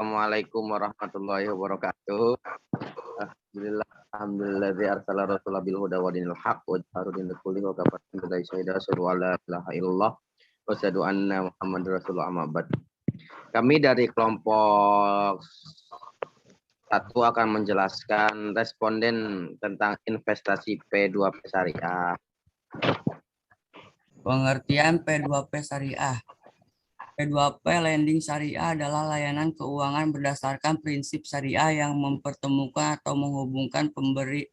Assalamualaikum warahmatullahi wabarakatuh. Alhamdulillah arsala rasulahu bil huda wa dinil haq wa jarudin kulli wa kafatin billahi syahida asyhadu an la ilaha illallah wa asyhadu anna muhammadar rasulullah amma ba'd. Kami dari kelompok satu akan menjelaskan responden tentang investasi P2P syariah. Pengertian P2P syariah. P2P lending syariah adalah layanan keuangan berdasarkan prinsip syariah yang mempertemukan atau menghubungkan pemberi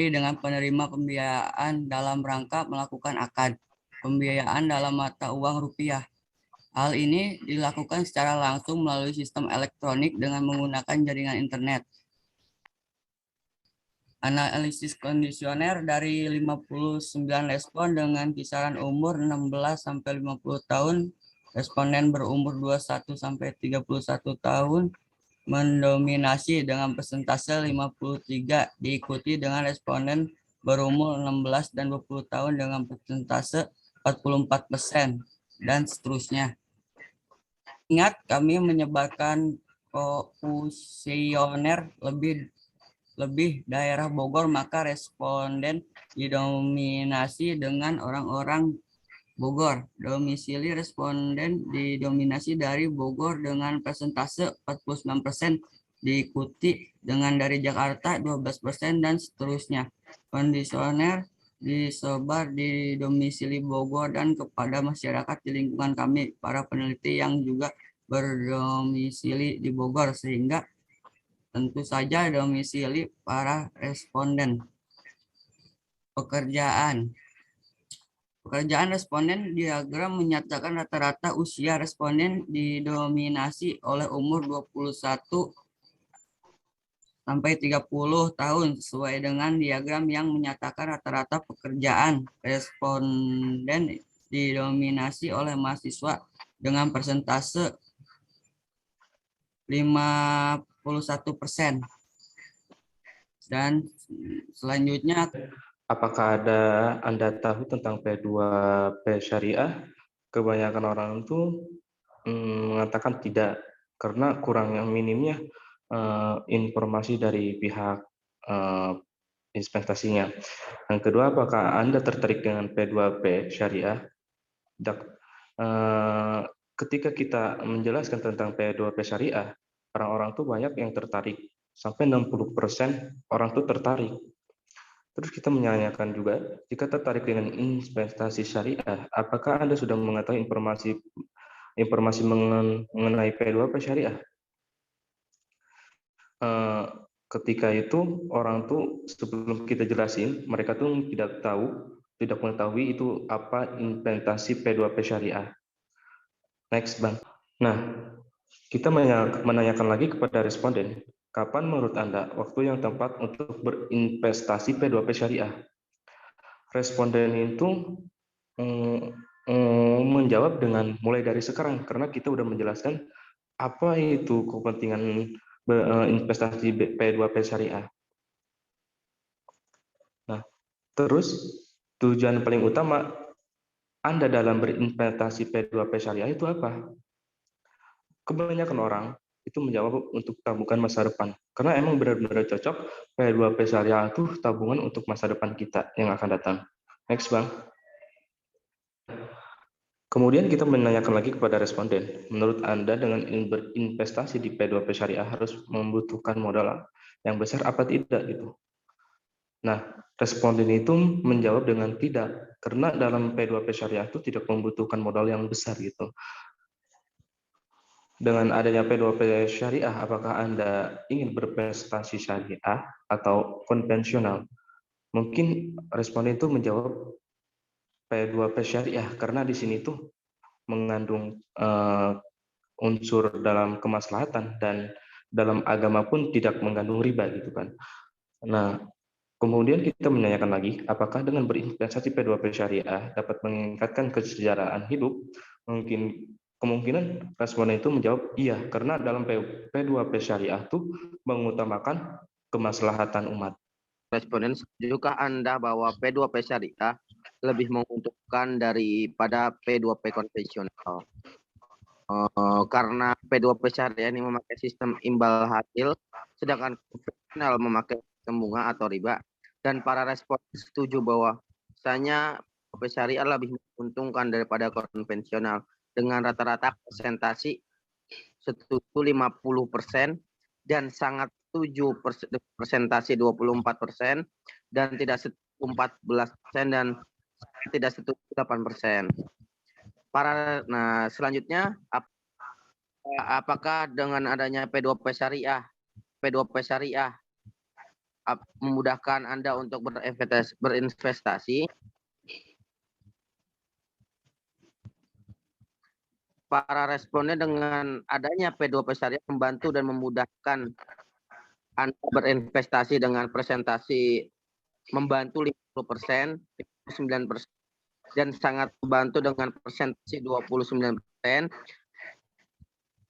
dengan penerima pembiayaan dalam rangka melakukan akad pembiayaan dalam mata uang rupiah. Hal ini dilakukan secara langsung melalui sistem elektronik dengan menggunakan jaringan internet. Analisis kondisioner dari 59 respon dengan kisaran umur 16-50 tahun, responden berumur 21-31 tahun mendominasi dengan persentase 53, diikuti dengan responden berumur 16 dan 20 tahun dengan persentase 44%, dan seterusnya. Ingat, kami menyebarkan kuesioner lebih daerah Bogor, maka responden didominasi dengan orang-orang Bogor. Domisili responden didominasi dari Bogor dengan persentase 49%, diikuti dengan dari Jakarta 12% dan seterusnya. Kondisioner disebar di domisili Bogor dan kepada masyarakat di lingkungan kami, para peneliti yang juga berdomisili di Bogor, sehingga tentu saja domisili para responden. Pekerjaan responden diagram menyatakan rata-rata usia responden didominasi oleh umur 21 sampai 30 tahun sesuai dengan diagram yang menyatakan rata-rata pekerjaan. Responden didominasi oleh mahasiswa dengan persentase 51%. Dan selanjutnya, apakah Anda tahu tentang P2P syariah? Kebanyakan orang itu mengatakan tidak, karena kurang yang minimnya informasi dari pihak investasinya. Yang kedua, apakah Anda tertarik dengan P2P syariah? Ketika kita menjelaskan tentang P2P syariah, orang-orang tuh banyak yang tertarik, sampai 60% orang tuh tertarik. Terus kita menanyakan juga, jika tertarik dengan investasi syariah, apakah Anda sudah mengetahui informasi mengenai P2P syariah? Ketika itu orang tuh sebelum kita jelasin, mereka tuh tidak mengetahui itu apa investasi P2P syariah. Next, Bang. Nah, kita menanyakan lagi kepada responden, kapan menurut Anda waktu yang tepat untuk berinvestasi P2P syariah? Responden itu menjawab dengan mulai dari sekarang, karena kita sudah menjelaskan apa itu kepentingan investasi P2P syariah. Nah, terus tujuan paling utama Anda dalam berinvestasi P2P syariah itu apa? Kebanyakan orang itu menjawab untuk tabungan masa depan. Karena emang benar-benar cocok P2P syariah itu tabungan untuk masa depan kita yang akan datang. Next, Bang. Kemudian kita menanyakan lagi kepada responden, menurut Anda dengan berinvestasi di P2P syariah harus membutuhkan modal yang besar apa tidak gitu? Nah, responden itu menjawab dengan tidak, karena dalam P2P syariah itu tidak membutuhkan modal yang besar gitu. Dengan adanya P2P syariah, apakah Anda ingin berprestasi syariah atau konvensional? Mungkin responden itu menjawab P2P syariah, karena di sini tuh mengandung unsur dalam kemaslahatan, dan dalam agama pun tidak mengandung riba gitu kan. Nah, kemudian kita menanyakan lagi, apakah dengan berinvestasi P2P syariah dapat meningkatkan kesejahteraan hidup? Kemungkinan responden itu menjawab iya, karena dalam P2P syariah itu mengutamakan kemaslahatan umat. Responden, setujukah Anda bahwa P2P syariah lebih menguntungkan daripada P2P konvensional? karena P2P syariah ini memakai sistem imbal hasil, sedangkan konvensional memakai sistem bunga atau riba, dan para respon setuju bahwasanya P2P syariah lebih menguntungkan daripada konvensional dengan rata-rata presentasi setuju 50% dan sangat setuju presentasi 24% dan tidak setuju 14% dan tidak setuju 8%. Nah, selanjutnya apakah dengan adanya P2P syariah memudahkan Anda untuk berinvestasi? Para responnya dengan adanya P2P syariah membantu dan memudahkan Anda berinvestasi dengan presentasi membantu 50%, 9%, dan sangat membantu dengan presentasi 29%,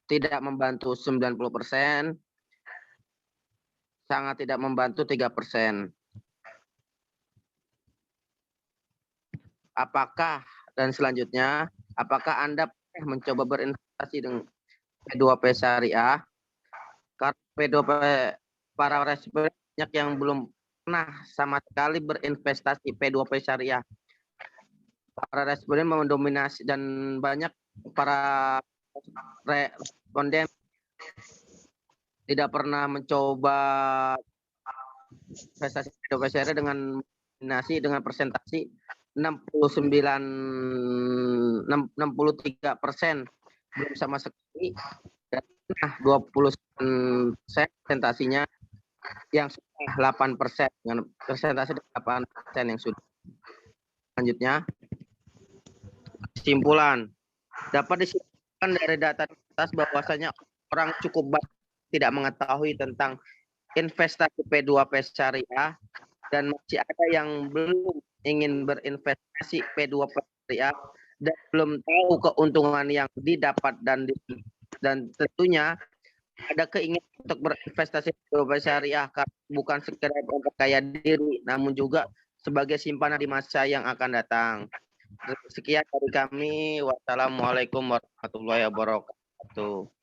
tidak membantu 90%, sangat tidak membantu 3%. Apakah dan selanjutnya, apakah Anda pernah mencoba berinvestasi dengan P2P syariah? Karena P2P para respon banyak yang belum pernah sama sekali berinvestasi P2P syariah. Para responden mendominasi dan banyak para responden tidak pernah mencoba investasi P2P syariah dengan dominasi dengan presentasi 63% belum sama sekali, dan 20% presentasinya yang sudah 8% dengan presentasi 8% yang sudah. Selanjutnya, kesimpulan dapat disimpulkan dari data di atas bahwasanya orang cukup banyak tidak mengetahui tentang investasi P2P syariah dan masih ada yang belum ingin berinvestasi P2P syariah dan belum tahu keuntungan yang didapat dan tentunya ada keinginan untuk berinvestasi P2P syariah bukan sekedar memperkaya diri namun juga sebagai simpanan di masa yang akan datang. Sekian dari kami. Wassalamualaikum warahmatullahi wabarakatuh.